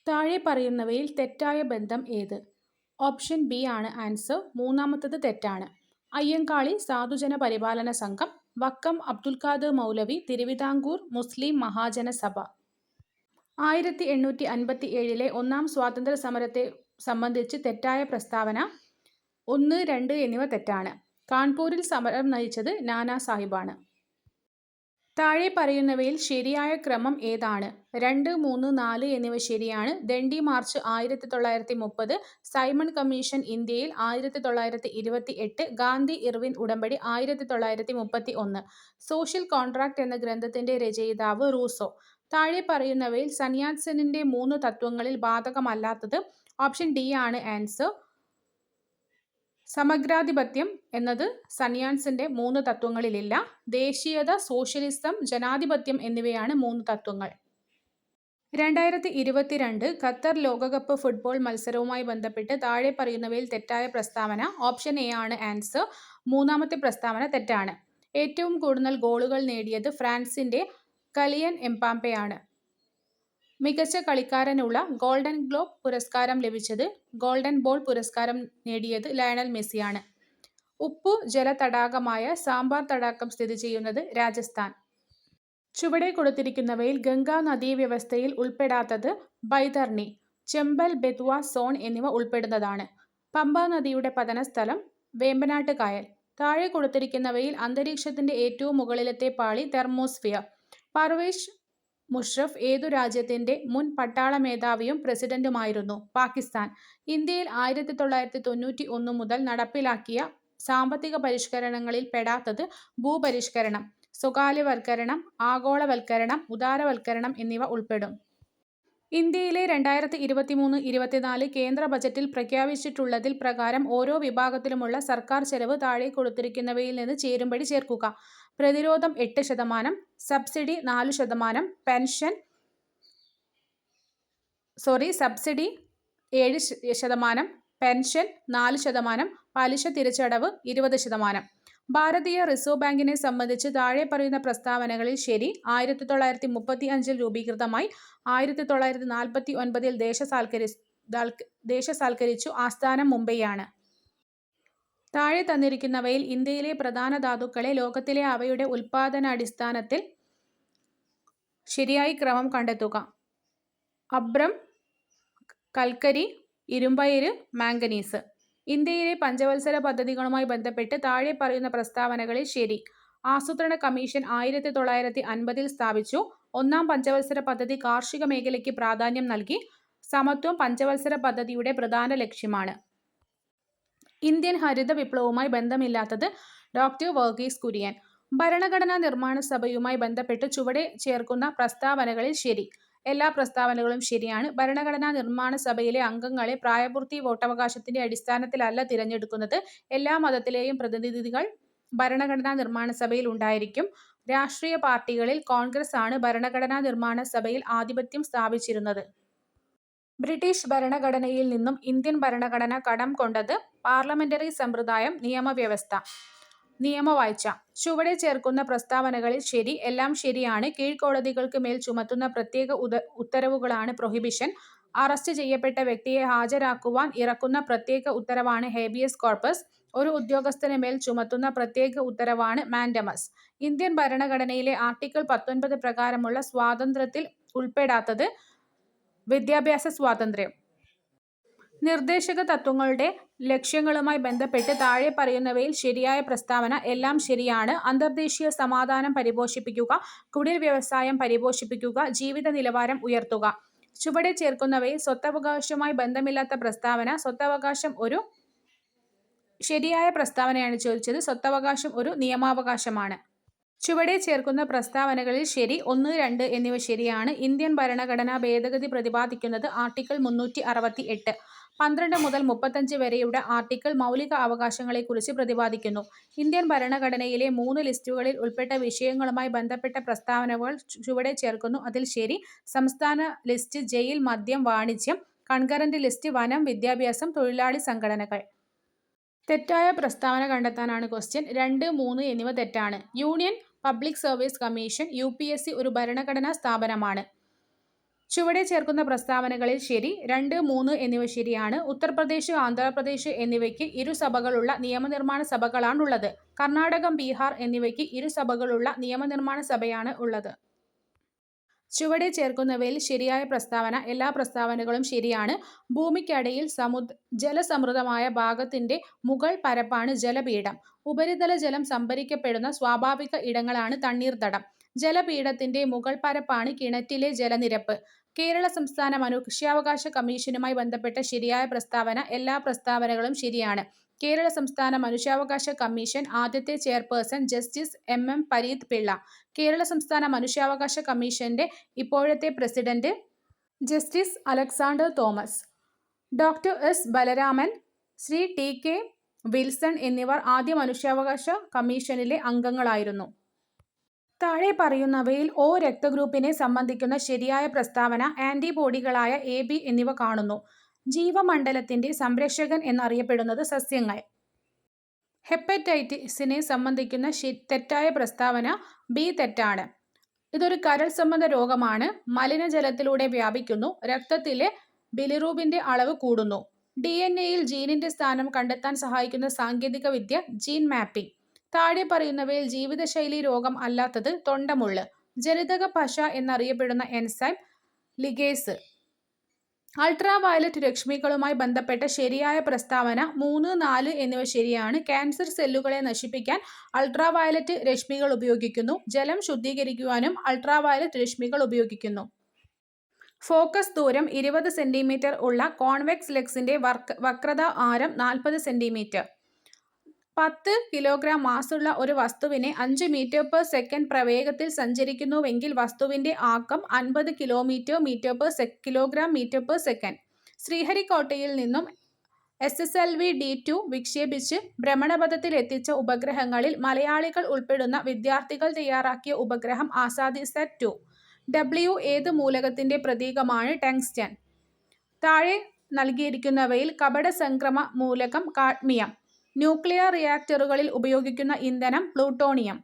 താഴെ പറയുന്നവയിൽ തെറ്റായ ബന്ധം ഏത്? ഓപ്ഷൻ ബി ആണ് ആൻസർ. മൂന്നാമത്തത് തെറ്റാണ്. അയ്യങ്കാളി സാധുജന പരിപാലന സംഘം, വക്കം അബ്ദുൽ ഖാദർ മൗലവി, തിരുവിതാംകൂർ മുസ്ലിം മഹാജന സഭ. 1857 ഒന്നാം സ്വാതന്ത്ര്യ സമരത്തെ സംബന്ധിച്ച് തെറ്റായ പ്രസ്താവന 1, 2 എന്നിവ തെറ്റാണ്. കാൺപൂരിൽ സമരം നയിച്ചത് നാനാ സാഹിബാണ്. താഴെ പറയുന്നവയിൽ ശരിയായ ക്രമം ഏതാണ്? 2, 3, 4 എന്നിവ ശരിയാണ്. ദണ്ഡി മാർച്ച് 1930, സൈമൺ കമ്മീഷൻ ഇന്ത്യയിൽ 1928, ഗാന്ധി ഇർവിൻ ഉടമ്പടി 1931. സോഷ്യൽ കോൺട്രാക്ട് എന്ന ഗ്രന്ഥത്തിന്റെ രചയിതാവ് റൂസോ. താഴെ പറയുന്നവയിൽ സന്യാസിനിന്റെ 3 തത്വങ്ങളിൽ ബാധകമല്ലാത്തത്? ഓപ്ഷൻ ഡി ആണ് ആൻസർ. സമഗ്രാധിപത്യം എന്നത് സന്യാസിന്റെ 3 തത്വങ്ങളിലില്ല. ദേശീയത, സോഷ്യലിസം, ജനാധിപത്യം എന്നിവയാണ് 3 തത്വങ്ങൾ. 2022 ഖത്തർ ലോകകപ്പ് ഫുട്ബോൾ മത്സരവുമായി ബന്ധപ്പെട്ട് താഴെ പറയുന്നവയിൽ തെറ്റായ പ്രസ്താവന. ഓപ്ഷൻ എ ആണ് ആൻസർ. മൂന്നാമത്തെ പ്രസ്താവന തെറ്റാണ്. ഏറ്റവും കൂടുതൽ ഗോളുകൾ നേടിയത് ഫ്രാൻസിന്റെ കലിയൻ എംബാപ്പയാണ്. മികച്ച കളിക്കാരനുള്ള ഗോൾഡൻ ഗ്ലോബ് പുരസ്കാരം ലഭിച്ചത് ഗോൾഡൻ ബോൾ പുരസ്കാരം നേടിയത് ലയണൽ മെസ്സിയാണ്. ഉപ്പു ജല തടാകമായ സാമ്പാർ തടാകം സ്ഥിതി ചെയ്യുന്നത് രാജസ്ഥാൻ. ചുവടെ കൊടുത്തിരിക്കുന്നവയിൽ ഗംഗാ നദീവ്യവസ്ഥയിൽ ഉൾപ്പെടാത്തത്? ബൈതർണി, ചമ്പൽ, ബെത്വ സോൺ എന്നിവ ഉൾപ്പെടുന്നതാണ്. പമ്പ നദിയുടെ പതനസ്ഥലം വേമ്പനാട്ട് കായൽ. താഴെ കൊടുത്തിരിക്കുന്നവയിൽ അന്തരീക്ഷത്തിന്റെ ഏറ്റവും മുകളിലത്തെ പാളി തെർമോസ്ഫിയർ. പർവേസ് മുഷറഫ് ഏതു രാജ്യത്തിന്റെ മുൻ പട്ടാള മേധാവിയും പ്രസിഡന്റുമായിരുന്നു? പാകിസ്ഥാൻ. ഇന്ത്യയിൽ 1991 മുതൽ നടപ്പിലാക്കിയ സാമ്പത്തിക പരിഷ്കരണങ്ങളിൽ പെടാത്തത്? ഭൂപരിഷ്കരണം, സ്വകാര്യവൽക്കരണം, ആഗോളവൽക്കരണം, ഉദാരവൽക്കരണം എന്നിവ ഉൾപ്പെടും. ഇന്ത്യയിലെ 2023-24 കേന്ദ്ര ബജറ്റിൽ പ്രഖ്യാപിച്ചിട്ടുള്ളതിൽ പ്രകാരം ഓരോ വിഭാഗത്തിലുമുള്ള സർക്കാർ ചെലവ് താഴെ കൊടുത്തിരിക്കുന്നവയിൽ നിന്ന് ചേരുംപടി ചേർക്കുക. പ്രതിരോധം 8%, സബ്സിഡി 4%, സബ്സിഡി 7%, പെൻഷൻ 4%, പലിശ തിരിച്ചടവ് 20%. ഭാരതീയ റിസർവ് ബാങ്കിനെ സംബന്ധിച്ച് താഴെ പറയുന്ന പ്രസ്താവനകളിൽ ശരി? 1935 രൂപീകൃതമായി. 1949 ദേശസാൽക്കരിച്ചു. ആസ്ഥാനം മുംബൈയാണ്. താഴെ തന്നിരിക്കുന്നവയിൽ ഇന്ത്യയിലെ പ്രധാന ധാതുക്കളെ ലോകത്തിലെ അവയുടെ ഉൽപാദനാടിസ്ഥാനത്തിൽ ശരിയായി ക്രമം കണ്ടെത്തുക. അഭ്രം, കൽക്കരി, ഇരുമ്പയിര്, മാംഗനീസ്. ഇന്ത്യയിലെ പഞ്ചവത്സര പദ്ധതികളുമായി ബന്ധപ്പെട്ട് താഴെ പറയുന്ന പ്രസ്താവനകളിൽ ശരി? ആസൂത്രണ കമ്മീഷൻ 1950 സ്ഥാപിച്ചു. ഒന്നാം പഞ്ചവത്സര പദ്ധതി കാർഷിക മേഖലയ്ക്ക് പ്രാധാന്യം നൽകി. സമത്വം പഞ്ചവത്സര പദ്ധതിയുടെ പ്രധാന ലക്ഷ്യമാണ്. ഇന്ത്യൻ ഹരിത വിപ്ലവവുമായി ബന്ധമില്ലാത്തത്? ഡോക്ടർ വർഗീസ് കുര്യൻ. ഭരണഘടനാ നിർമ്മാണ സഭയുമായി ബന്ധപ്പെട്ട് ചുവടെ ചേർക്കുന്ന പ്രസ്താവനകളിൽ ശരി? എല്ലാ പ്രസ്താവനകളും ശരിയാണ്. ഭരണഘടനാ നിർമ്മാണ സഭയിലെ അംഗങ്ങളെ പ്രായപൂർത്തി വോട്ടവകാശത്തിന്റെ അടിസ്ഥാനത്തിലല്ല തിരഞ്ഞെടുക്കുന്നത്. എല്ലാ മതത്തിലെയും പ്രതിനിധികൾ ഭരണഘടനാ നിർമ്മാണ സഭയിൽ ഉണ്ടായിരിക്കും. രാഷ്ട്രീയ പാർട്ടികളിൽ കോൺഗ്രസ് ആണ് ഭരണഘടനാ നിർമ്മാണ സഭയിൽ ആധിപത്യം സ്ഥാപിച്ചിരുന്നത്. ബ്രിട്ടീഷ് ഭരണഘടനയിൽ നിന്നും ഇന്ത്യൻ ഭരണഘടന കടം കൊണ്ടത്? പാർലമെന്ററി സമ്പ്രദായം, നിയമവ്യവസ്ഥ. നിയമവാഴ്ച. ചുവടെ ചേർക്കുന്ന പ്രസ്താവനകളിൽ ശരി? എല്ലാം ശരിയാണ്. കീഴ്ക്കോടതികൾക്ക് മേൽ ചുമത്തുന്ന പ്രത്യേക ഉത്തരവുകളാണ് പ്രൊഹിബിഷൻ. അറസ്റ്റ് ചെയ്യപ്പെട്ട വ്യക്തിയെ ഹാജരാക്കുവാൻ ഇറക്കുന്ന പ്രത്യേക ഉത്തരവാണ് ഹേബിയസ് കോർപ്പസ്. ഒരു ഉദ്യോഗസ്ഥന് മേൽ ചുമത്തുന്ന പ്രത്യേക ഉത്തരവാണ് മാൻഡമസ്. ഇന്ത്യൻ ഭരണഘടനയിലെ ആർട്ടിക്കിൾ 19 പ്രകാരമുള്ള സ്വാതന്ത്ര്യത്തിൽ ഉൾപ്പെടാത്തത്? വിദ്യാഭ്യാസ സ്വാതന്ത്ര്യം. നിർദ്ദേശക തത്വങ്ങളുടെ ലക്ഷ്യങ്ങളുമായി ബന്ധപ്പെട്ട് താഴെ പറയുന്നവയിൽ ശരിയായ പ്രസ്താവന. എല്ലാം ശരിയാണ്. അന്തർദേശീയ സമാധാനം പരിപോഷിപ്പിക്കുക, കുടിൽ വ്യവസായം പരിപോഷിപ്പിക്കുക, ജീവിത നിലവാരം ഉയർത്തുക. ചുവടെ ചേർക്കുന്നവയിൽ സ്വത്തവകാശവുമായി ബന്ധമില്ലാത്ത പ്രസ്താവന. സ്വത്തവകാശം ഒരു ശരിയായ പ്രസ്താവനയാണ് ചോദിച്ചത്. സ്വത്തവകാശം ഒരു നിയമാവകാശമാണ്. ചുവടെ ചേർക്കുന്ന പ്രസ്താവനകളിൽ ശരി? 1, 2 എന്നിവ ശരിയാണ്. ഇന്ത്യൻ ഭരണഘടന ഭേദഗതി പ്രതിപാദിക്കുന്നത് ആർട്ടിക്കിൾ 368. 12 മുതൽ 35 വരെയുള്ള ആർട്ടിക്കിൾ മൗലിക അവകാശങ്ങളെക്കുറിച്ച് പ്രതിപാദിക്കുന്നു. ഇന്ത്യൻ ഭരണഘടനയിലെ 3 ലിസ്റ്റുകളിൽ ഉൾപ്പെട്ട വിഷയങ്ങളുമായി ബന്ധപ്പെട്ട പ്രസ്താവനകൾ ചുവടെ ചേർക്കുന്നു. അതിൽ ശരി? സംസ്ഥാന ലിസ്റ്റ് ജയിൽ, മദ്യം, വാണിജ്യം. കൺകറന്റ് ലിസ്റ്റ് വനം, വിദ്യാഭ്യാസം, തൊഴിലാളി സംഘടനകൾ. തെറ്റായ പ്രസ്താവന കണ്ടെത്താനാണ് ക്വസ്റ്റ്യൻ. 2, 3 എന്നിവ തെറ്റാണ്. Union public service commission UPSC ഒരു ഭരണഘടനാ സ്ഥാപനമാണ്. ചുവടെ ചേർക്കുന്ന പ്രസ്താവനകളിൽ ശരി 2, 3 എന്നിവ ശരിയാണ്. ഉത്തർപ്രദേശ്, ആന്ധ്രാപ്രദേശ് എന്നിവയ്ക്ക് ഇരുസഭകളുള്ള നിയമനിർമ്മാണ സഭകളാണുള്ളത്. കർണാടകം, ബീഹാർ എന്നിവയ്ക്ക് ഇരുസഭകളുള്ള നിയമനിർമ്മാണ സഭയാണ് ഉള്ളത്. ചുവടെ ചേർക്കുന്നവയിൽ ശരിയായ പ്രസ്താവന. എല്ലാ പ്രസ്താവനകളും ശരിയാണ്. ഭൂമിക്കടിയിൽ ജലസമൃദ്ധമായ ഭാഗത്തിന്റെ മുകൾ പരപ്പാണ് ജലപീഠം. ഉപരിതല ജലം സംഭരിക്കപ്പെടുന്ന സ്വാഭാവിക ഇടങ്ങളാണ് തണ്ണീർത്തടം. ജലപീഠത്തിന്റെ മുകൾ പരപ്പാണ് കിണറ്റിലെ ജലനിരപ്പ്. കേരള സംസ്ഥാന മനുഷ്യാവകാശ കമ്മീഷനുമായി ബന്ധപ്പെട്ട ശരിയായ പ്രസ്താവന. എല്ലാ പ്രസ്താവനകളും ശരിയാണ്. കേരള സംസ്ഥാന മനുഷ്യാവകാശ കമ്മീഷൻ ആദ്യത്തെ chairperson justice M. Pareeth Pillai. Kerala സംസ്ഥാന മനുഷ്യാവകാശ കമ്മീഷന്റെ ഇപ്പോഴത്തെ president justice Alexander Thomas. Doctor S. Balaraman, Shri T. K. Wilson എന്നിവർ ആദ്യ മനുഷ്യാവകാശ കമ്മീഷനിലെ അംഗങ്ങളായിരുന്നു. താഴെ പറയുന്നവയിൽ O രക്തഗ്രൂപ്പിനെ സംബന്ധിക്കുന്ന ശരിയായ പ്രസ്താവന. ആന്റിബോഡികളായ AB എന്നിവ കാണുന്നു. ജീവമണ്ഡലത്തിന്റെ സംരക്ഷകൻ എന്നറിയപ്പെടുന്നത് സസ്യങ്ങൾ. ഹെപ്പറ്റൈറ്റിസിനെ സംബന്ധിക്കുന്ന തെറ്റായ പ്രസ്താവന. B തെറ്റാണ്. ഇതൊരു കരൾ സംബന്ധ രോഗമാണ്. മലിനജലത്തിലൂടെ വ്യാപിക്കുന്നു. രക്തത്തിലെ ബിലിറൂബിന്റെ അളവ് കൂടുന്നു. DNA-യിൽ ജീനിന്റെ സ്ഥാനം കണ്ടെത്താൻ സഹായിക്കുന്ന സാങ്കേതിക വിദ്യ ജീൻ മാപ്പിംഗ്. താഴെ പറയുന്നവയിൽ ജീവിതശൈലി രോഗം അല്ലാത്തത്. തൊണ്ടമുള്ള്. ജനിതക പശ എന്നറിയപ്പെടുന്ന എൻസൈം ലിഗേസ്. അൾട്രാവയലറ്റ് രശ്മികളുമായി ബന്ധപ്പെട്ട ശരിയായ പ്രസ്താവന. 3, 4 എന്നിവ ശരിയാണ്. ക്യാൻസർ സെല്ലുകളെ നശിപ്പിക്കാൻ അൾട്രാവയലറ്റ് രശ്മികൾ ഉപയോഗിക്കുന്നു. ജലം ശുദ്ധീകരിക്കുവാനും അൾട്രാവയലറ്റ് രശ്മികൾ ഉപയോഗിക്കുന്നു. ഫോക്കസ് ദൂരം 20 സെന്റിമീറ്റർ ഉള്ള കോൺവെക്സ് ലെൻസിന്റെ വക്രത ആരം 40 സെന്റിമീറ്റർ. 10 കിലോഗ്രാം മാസുള്ള ഒരു വസ്തുവിനെ 5 മീറ്റർ/സെക്കൻഡ് പ്രവേഗത്തിൽ സഞ്ചരിക്കുന്നുവെങ്കിൽ വസ്തുവിന്റെ ആക്കം 50 കിലോഗ്രാം മീറ്റർ/സെക്കൻഡ്. ശ്രീഹരിക്കോട്ടയിൽ നിന്നും SSLV-D2 വിക്ഷേപിച്ച് ഭ്രമണപഥത്തിൽ എത്തിച്ച ഉപഗ്രഹങ്ങളിൽ മലയാളികൾ ഉൾപ്പെടുന്ന വിദ്യാർത്ഥികൾ തയ്യാറാക്കിയ ഉപഗ്രഹം ആസാദിസാറ്റ് 2. W ഏത് മൂലകത്തിന്റെ പ്രതീകമാണ്? ടങ്സ്റ്റൺ. താഴെ നൽകിയിരിക്കുന്നവയിൽ കപടസംക്രമ മൂലകം കാഡ്മിയം. ന്യൂക്ലിയർ റിയാക്ടറുകളിൽ ഉപയോഗിക്കുന്ന ഇന്ധനം പ്ലൂട്ടോണിയം.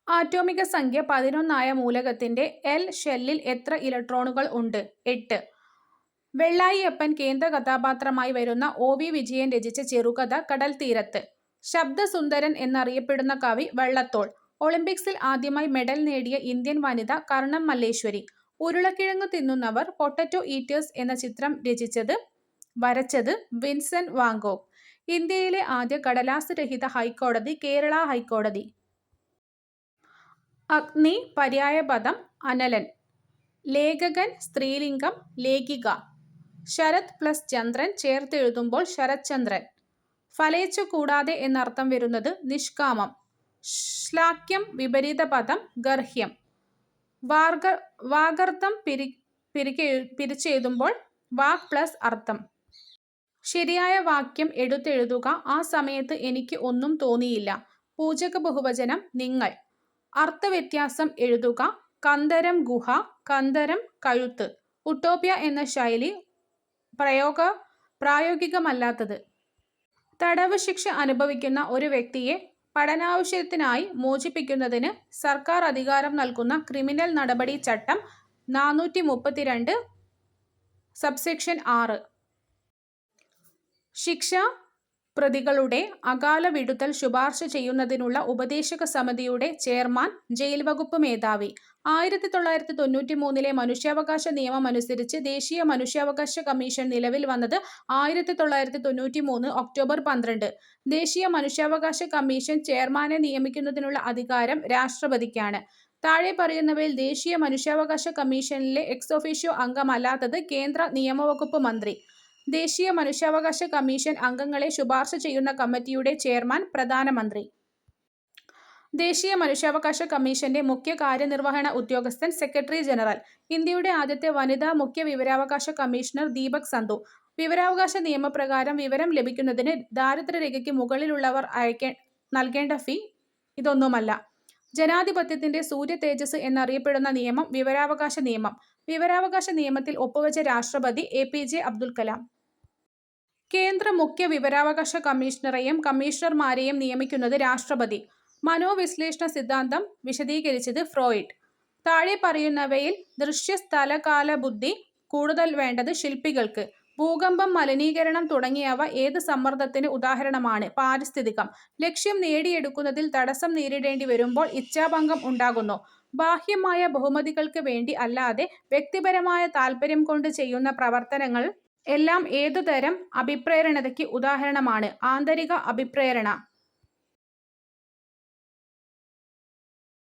ആറ്റോമിക സംഖ്യ 11 ആയ മൂലകത്തിന്റെ L ഷെല്ലിൽ എത്ര ഇലക്ട്രോണുകൾ ഉണ്ട്? 8. വെള്ളായിയപ്പൻ കേന്ദ്ര കഥാപാത്രമായി വരുന്ന O.V. വിജയൻ രചിച്ച ചെറുകഥ കടൽത്തീരത്ത്. ശബ്ദസുന്ദരൻ എന്നറിയപ്പെടുന്ന കവി വള്ളത്തോൾ. ഒളിമ്പിക്സിൽ ആദ്യമായി മെഡൽ നേടിയ ഇന്ത്യൻ വനിത കർണം മല്ലേശ്വരി. ഉരുളക്കിഴങ്ങു തിന്നുന്നവർ പൊട്ടറ്റോ ഈറ്റേഴ്സ് എന്ന ചിത്രം വരച്ചത് വിൻസെന്റ് വാൻ ഗോഗ്. ഇന്ത്യയിലെ ആദ്യ കടലാസ് രഹിത ഹൈക്കോടതി കേരള ഹൈക്കോടതി. അഗ്നി പര്യായപദം അനലൻ. ലേഖകൻ സ്ത്രീലിംഗം ലേഖിക. ശരത് + ചന്ദ്രൻ ചേർത്തെഴുതുമ്പോൾ ശരത്ചന്ദ്രൻ. ഫലേച്ഛ കൂടാതെ എന്നർത്ഥം വരുന്നത് നിഷ്കാമം. ശ്ലാഘ്യം വിപരീത പദം ഗർഹ്യം. വാഗർത്ഥം പിരിച്ചെഴുതുമ്പോൾ വാക് + അർത്ഥം. ശരിയായ വാക്യം എടുത്തെഴുതുക. ആ സമയത്ത് എനിക്ക് ഒന്നും തോന്നിയില്ല. പൂജക ബഹുവചനം നിങ്ങൾ. അർത്ഥവ്യത്യാസം എഴുതുക. കന്ദരം ഗുഹ, കന്ദരം കഴുത്ത്. ഉട്ടോപ്യ എന്ന ശൈലി പ്രായോഗികമല്ലാത്തത്. തടവ് ശിക്ഷ അനുഭവിക്കുന്ന ഒരു വ്യക്തിയെ പഠനാവശ്യത്തിനായി മോചിപ്പിക്കുന്നതിന് സർക്കാർ അധികാരം നൽകുന്ന ക്രിമിനൽ നടപടി ചട്ടം 432 സബ്സെക്ഷൻ 6. ശിക്ഷാ പ്രതികളുടെ അകാല വിടുതൽ ശുപാർശ ചെയ്യുന്നതിനുള്ള ഉപദേശക സമിതിയുടെ ചെയർമാൻ ജയിൽ വകുപ്പ് മേധാവി. 1993 മനുഷ്യാവകാശ നിയമമനുസരിച്ച് ദേശീയ മനുഷ്യാവകാശ കമ്മീഷൻ നിലവിൽ വന്നത് 1993 ഒക്ടോബർ 12. ദേശീയ മനുഷ്യാവകാശ കമ്മീഷൻ ചെയർമാനെ നിയമിക്കുന്നതിനുള്ള അധികാരം രാഷ്ട്രപതിക്കാണ്. താഴെ പറയുന്നവയിൽ ദേശീയ മനുഷ്യാവകാശ കമ്മീഷനിലെ എക്സ് ഒഫീഷ്യോ അംഗമല്ലാത്തത്. കേന്ദ്ര നിയമവകുപ്പ് മന്ത്രി. ദേശീയ മനുഷ്യാവകാശ കമ്മീഷൻ അംഗങ്ങളെ ശുപാർശ ചെയ്യുന്ന കമ്മിറ്റിയുടെ ചെയർമാൻ പ്രധാനമന്ത്രി. ദേശീയ മനുഷ്യാവകാശ കമ്മീഷന്റെ മുഖ്യ കാര്യനിർവഹണ ഉദ്യോഗസ്ഥൻ സെക്രട്ടറി ജനറൽ. ഇന്ത്യയുടെ ആദ്യത്തെ വനിതാ മുഖ്യ വിവരാവകാശ കമ്മീഷണർ ദീപക് സന്ധു. വിവരാവകാശ നിയമപ്രകാരം വിവരം ലഭിക്കുന്നതിന് ദാരിദ്ര്യരേഖയ്ക്ക് മുകളിലുള്ളവർ നൽകേണ്ട ഫീ ഇതൊന്നുമല്ല. ജനാധിപത്യത്തിന്റെ സൂര്യ തേജസ് എന്നറിയപ്പെടുന്ന നിയമം വിവരാവകാശ നിയമം. വിവരാവകാശ നിയമത്തിൽ ഒപ്പുവെച്ച രാഷ്ട്രപതി APJ അബ്ദുൽ കലാം. കേന്ദ്ര മുഖ്യ വിവരാവകാശ കമ്മീഷണറെയും കമ്മീഷണർമാരെയും നിയമിക്കുന്നത് രാഷ്ട്രപതി. മനോവിശ്ലേഷണ സിദ്ധാന്തം വിശദീകരിച്ചത് ഫ്രോയിഡ്. താഴെ പറയുന്നവയിൽ ദൃശ്യ സ്ഥല കാല ബുദ്ധി കൂടുതൽ വേണ്ടത് ശില്പികൾക്ക്. ഭൂകമ്പം, മലിനീകരണം തുടങ്ങിയവ ഏത് സമ്മർദ്ദത്തിന് ഉദാഹരണമാണ്? പാരിസ്ഥിതികം. ലക്ഷ്യം നേടിയെടുക്കുന്നതിൽ തടസ്സം നേരിടേണ്ടി വരുമ്പോൾ ഇച്ഛാഭംഗം ഉണ്ടാകുന്നു. ബാഹ്യമായ ബഹുമതികൾക്ക് വേണ്ടി അല്ലാതെ വ്യക്തിപരമായ താൽപര്യം കൊണ്ട് ചെയ്യുന്ന പ്രവർത്തനങ്ങൾ എല്ലാം ഏതുതരം അഭിപ്രേരണതയ്ക്ക് ഉദാഹരണമാണ്? ആന്തരിക അഭിപ്രേരണ.